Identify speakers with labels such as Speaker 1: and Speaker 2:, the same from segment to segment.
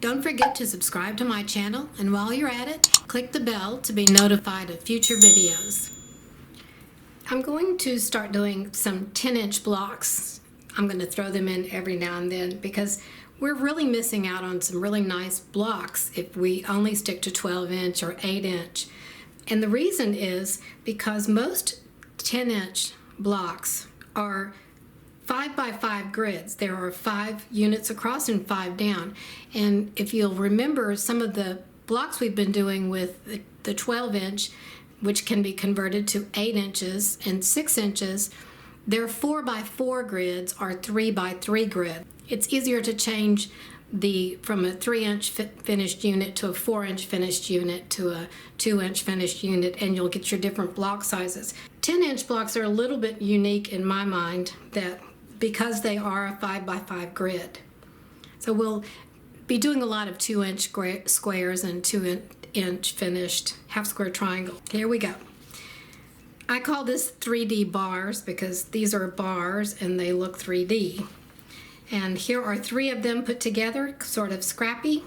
Speaker 1: Don't forget to subscribe to my channel, and while you're at it, click the bell to be notified of future videos. I'm going to start doing some 10-inch blocks. I'm going to throw them in every now and then because we're really missing out on some really nice blocks if we only stick to 12-inch or 8-inch. And the reason is because most 10-inch blocks are 5 by 5 grids. There are 5 units across and 5 down. And if you'll remember some of the blocks we've been doing with the 12-inch, which can be converted to 8 inches and 6 inches, their 4 by 4 grids are 3 by 3 grid. It's easier to change from a 3-inch finished unit to a 4-inch finished unit to a 2-inch finished unit, and you'll get your different block sizes. 10-inch blocks are a little bit unique in my mind because they are a 5 by 5 grid. So we'll be doing a lot of 2-inch squares and 2-inch finished half square triangle. Here we go. I call this 3D bars because these are bars and they look 3D. And here are 3 of them put together, sort of scrappy.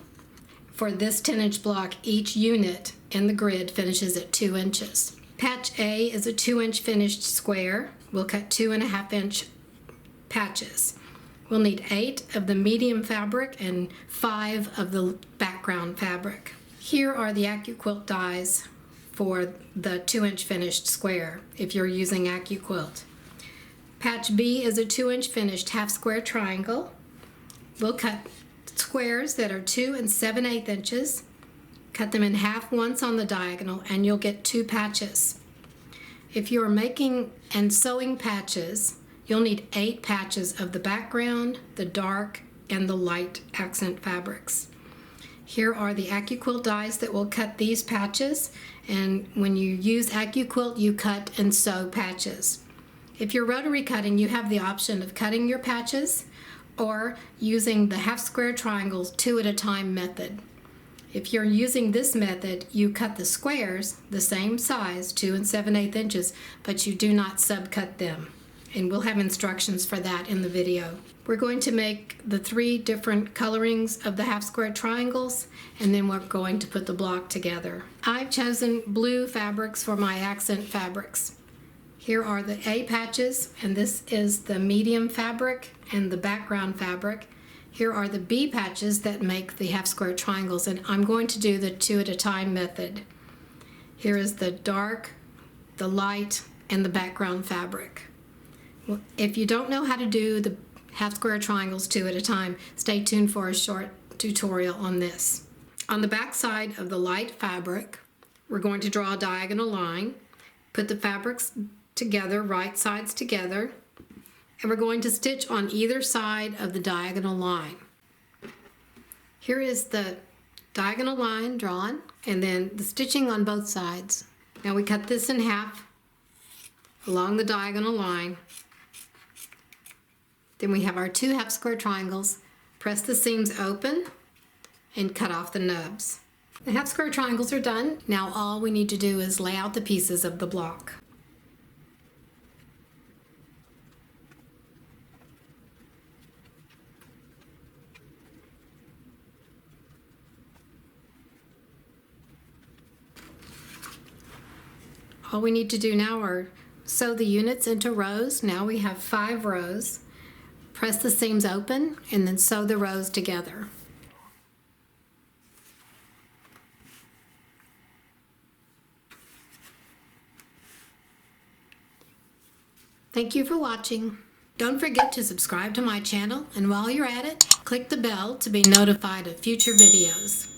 Speaker 1: For this 10-inch block, each unit in the grid finishes at 2 inches. Patch A is a 2-inch finished square. We'll cut 2.5-inch patches. We'll need 8 of the medium fabric and 5 of the background fabric. Here are the AccuQuilt dies for the 2-inch finished square if you're using AccuQuilt. Patch B is a 2-inch finished half square triangle. We'll cut squares that are 2 7/8 inches. Cut them in half once on the diagonal and you'll get 2 patches. If you're making and sewing patches, you'll need 8 patches of the background, the dark, and the light accent fabrics. Here are the AccuQuilt dies that will cut these patches, and when you use AccuQuilt, you cut and sew patches. If you're rotary cutting, you have the option of cutting your patches or using the half square triangles 2 at a time method. If you're using this method, you cut the squares the same size, 2 7/8 inches, but you do not subcut them. And we'll have instructions for that in the video. We're going to make the 3 different colorings of the half square triangles, and then we're going to put the block together. I've chosen blue fabrics for my accent fabrics. Here are the A patches, and this is the medium fabric and the background fabric. Here are the B patches that make the half square triangles, and I'm going to do the 2 at a time method. Here is the dark, the light, and the background fabric. If you don't know how to do the half square triangles 2 at a time, stay tuned for a short tutorial on this. On the back side of the light fabric, we're going to draw a diagonal line, put the fabrics together, right sides together, and we're going to stitch on either side of the diagonal line. Here is the diagonal line drawn, and then the stitching on both sides. Now we cut this in half along the diagonal line. Then we have our 2 half square triangles. Press the seams open and cut off the nubs. The half square triangles are done. Now all we need to do is lay out the pieces of the block. All we need to do now are sew the units into rows. Now we have 5 rows. Press the seams open and then sew the rows together. Thank you for watching. Don't forget to subscribe to my channel, and while you're at it, click the bell to be notified of future videos.